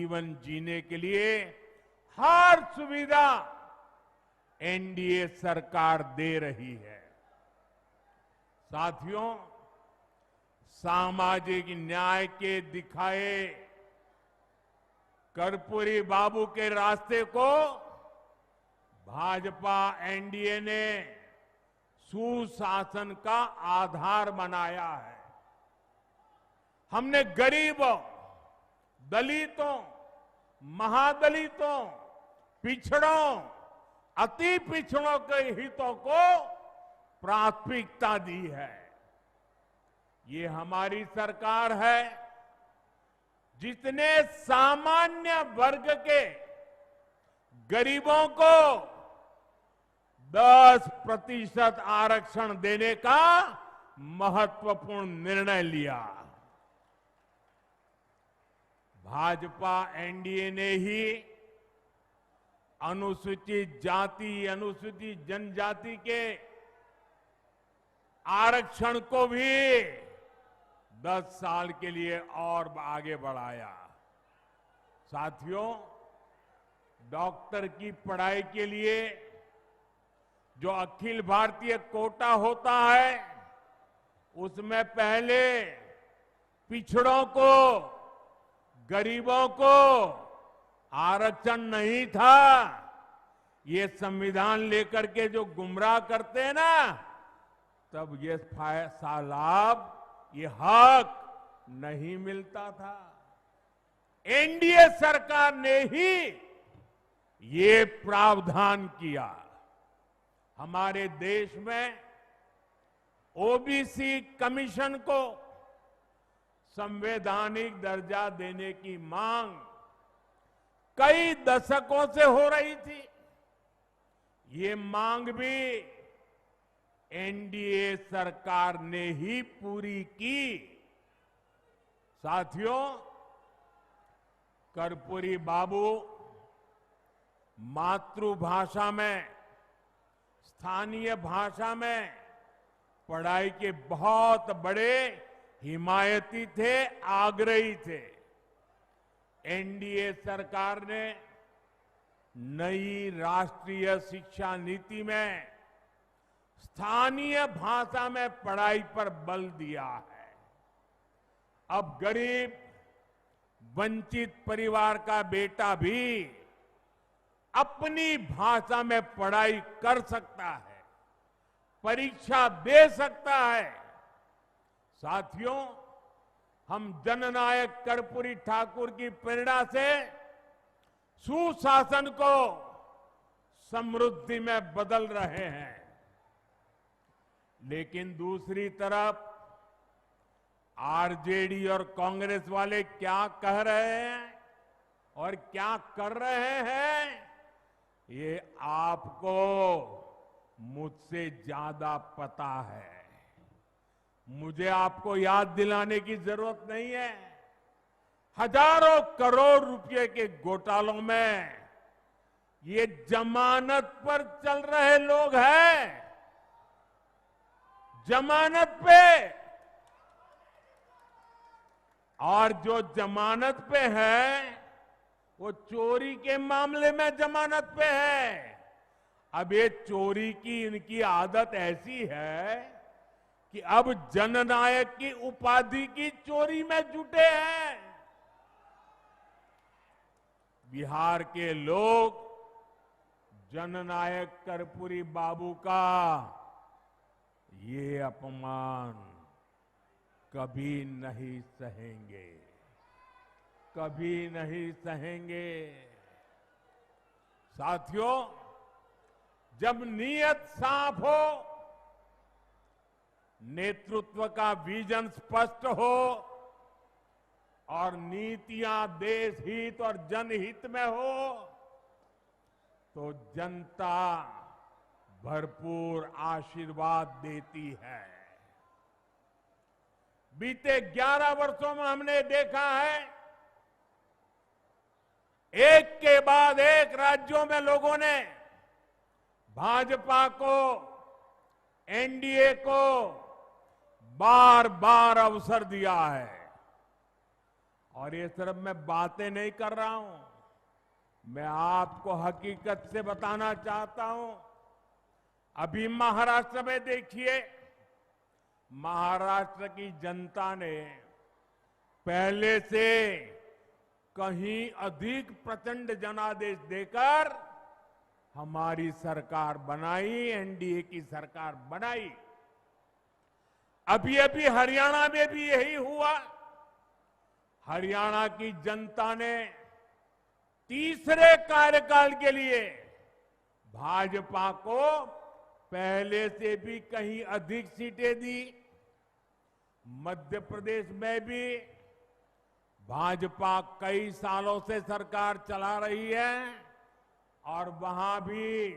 जीवन जीने के लिए हर सुविधा एनडीए सरकार दे रही है। साथियों, सामाजिक न्याय के दिखाए कर्पूरी बाबू के रास्ते को भाजपा एनडीए ने सुशासन का आधार बनाया है। हमने गरीबों, दलितों, महादलितों, पिछड़ों, अति पिछड़ों के हितों को प्राथमिकता दी है। ये हमारी सरकार है जिसने सामान्य वर्ग के गरीबों को 10% आरक्षण देने का महत्वपूर्ण निर्णय लिया। भाजपा एनडीए ने ही अनुसूचित जाति, अनुसूचित जनजाति के आरक्षण को भी 10 साल के लिए और आगे बढ़ाया। साथियों, डॉक्टर की पढ़ाई के लिए जो अखिल भारतीय कोटा होता है, उसमें पहले पिछड़ों को, गरीबों को आरक्षण नहीं था। ये संविधान लेकर के जो गुमराह करते हैं ना, तब ये लाभ, ये हक नहीं मिलता था। एनडीए सरकार ने ही ये प्रावधान किया। हमारे देश में ओबीसी कमीशन को संवैधानिक दर्जा देने की मांग कई दशकों से हो रही थी। ये मांग भी एनडीए सरकार ने ही पूरी की। साथियों, कर्पूरी बाबू मातृभाषा में, स्थानीय भाषा में पढ़ाई के बहुत बड़े हिमायती थे, आग्रही थे। एनडीए सरकार ने नई राष्ट्रीय शिक्षा नीति में स्थानीय भाषा में पढ़ाई पर बल दिया है। अब गरीब, वंचित परिवार का बेटा भी अपनी भाषा में पढ़ाई कर सकता है, परीक्षा दे सकता है। साथियों, हम जननायक कर्पूरी ठाकुर की प्रेरणा से सुशासन को समृद्धि में बदल रहे हैं। लेकिन दूसरी तरफ आरजेडी और कांग्रेस वाले क्या कह रहे हैं और क्या कर रहे हैं, ये आपको मुझसे ज्यादा पता है। मुझे आपको याद दिलाने की जरूरत नहीं है। हजारों करोड़ रुपए के घोटालों में ये जमानत पर चल रहे लोग हैं, जमानत पे। और जो जमानत पे है वो चोरी के मामले में जमानत पे है। अब ये चोरी की इनकी आदत ऐसी है कि अब जननायक की उपाधि की चोरी में जुटे हैं। बिहार के लोग जननायक कर्पूरी बाबू का ये अपमान कभी नहीं सहेंगे, कभी नहीं सहेंगे। साथियों, जब नीयत साफ हो, नेतृत्व का विजन स्पष्ट हो और नीतियां देश हित और जनहित में हो, तो जनता भरपूर आशीर्वाद देती है। बीते 11 वर्षों में हमने देखा है, एक के बाद एक राज्यों में लोगों ने भाजपा को, एनडीए को बार बार अवसर दिया है और ये सिर्फ मैं बातें नहीं कर रहा हूं, मैं आपको हकीकत से बताना चाहता हूं। अभी महाराष्ट्र में देखिए, महाराष्ट्र की जनता ने पहले से कहीं अधिक प्रचंड जनादेश देकर हमारी सरकार बनाई, एनडीए की सरकार बनाई। अभी अभी हरियाणा में भी यही हुआ। हरियाणा की जनता ने तीसरे कार्यकाल के लिए भाजपा को पहले से भी कहीं अधिक सीटें दी। मध्य प्रदेश में भी भाजपा कई सालों से सरकार चला रही है और वहां भी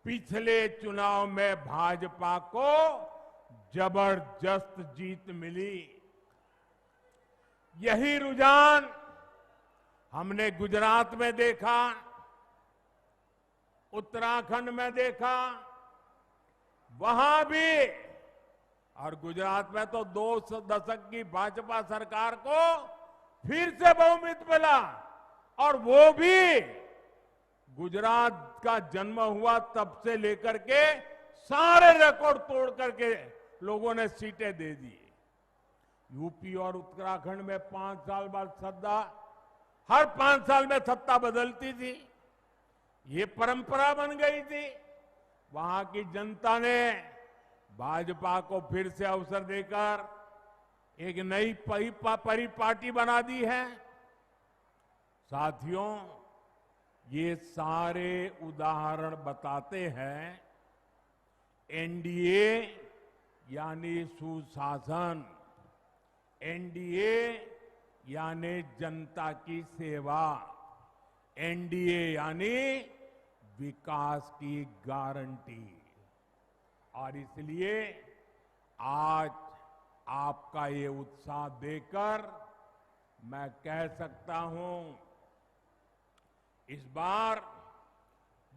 पिछले चुनाव में भाजपा को जबरदस्त जीत मिली। यही रुझान हमने गुजरात में देखा, उत्तराखंड में देखा, वहां भी। और गुजरात में तो 2 दशक की भाजपा सरकार को फिर से बहुमत मिला, और वो भी गुजरात का जन्म हुआ तब से लेकर के सारे रिकॉर्ड तोड़ करके लोगों ने सीटें दे दी। यूपी और उत्तराखंड में 5 साल बाद सत्ता, हर 5 साल में सत्ता बदलती थी, ये परंपरा बन गई थी। वहां की जनता ने भाजपा को फिर से अवसर देकर एक नई परिपाटी बना दी है। साथियों, ये सारे उदाहरण बताते हैं एनडीए यानी सुशासन, एनडीए यानी जनता की सेवा, एनडीए यानी विकास की गारंटी। और इसलिए आज आपका ये उत्साह देखकर मैं कह सकता हूं, इस बार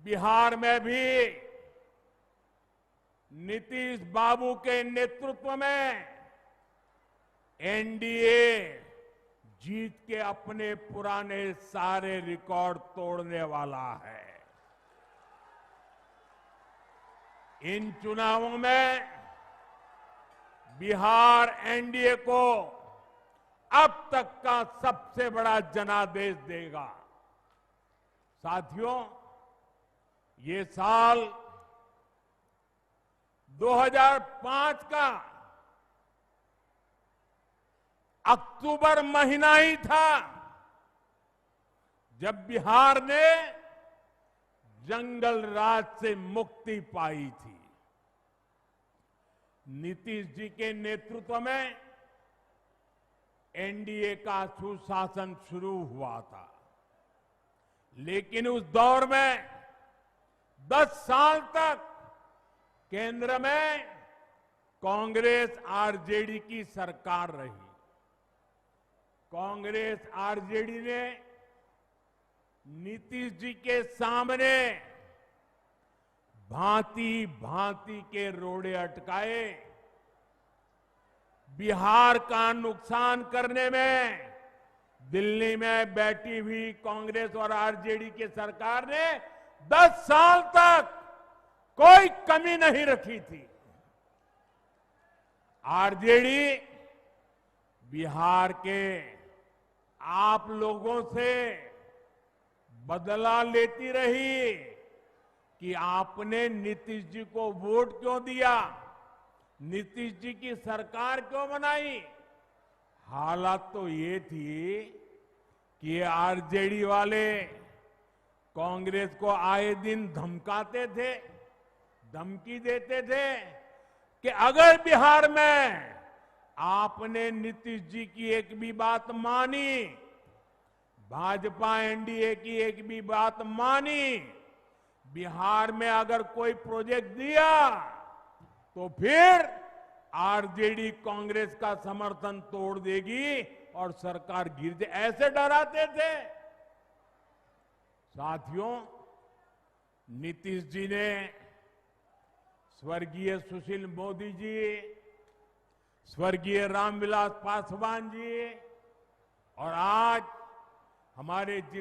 बिहार में भी नीतीश बाबू के नेतृत्व में एनडीए जीत के अपने पुराने सारे रिकॉर्ड तोड़ने वाला है। इन चुनावों में बिहार एनडीए को अब तक का सबसे बड़ा जनादेश देगा। साथियों, ये साल 2005 का अक्टूबर महीना ही था जब बिहार ने जंगल राज से मुक्ति पाई थी। नीतीश जी के नेतृत्व में एनडीए का सुशासन शुरू हुआ था, लेकिन उस दौर में 10 साल तक केंद्र में कांग्रेस आरजेडी की सरकार रही। कांग्रेस आरजेडी ने नीतीश जी के सामने भांति भांति के रोड़े अटकाए। बिहार का नुकसान करने में दिल्ली में बैठी हुई कांग्रेस और आरजेडी की सरकार ने 10 साल तक कोई कमी नहीं रखी थी। आरजेडी बिहार के आप लोगों से बदला लेती रही कि आपने नीतीश जी को वोट क्यों दिया, नीतीश जी की सरकार क्यों बनाई। हालात तो ये थी कि आरजेडी वाले कांग्रेस को आए दिन धमकाते थे, धमकी देते थे कि अगर बिहार में आपने नीतीश जी की एक भी बात मानी, भाजपा एनडीए की एक भी बात मानी, बिहार में अगर कोई प्रोजेक्ट दिया तो फिर आरजेडी कांग्रेस का समर्थन तोड़ देगी और सरकार गिर जाए, ऐसे डराते थे। साथियों, नीतीश जी ने स्वर्गीय सुशील मोदी जी, स्वर्गीय रामविलास पासवान जी, और आज हमारे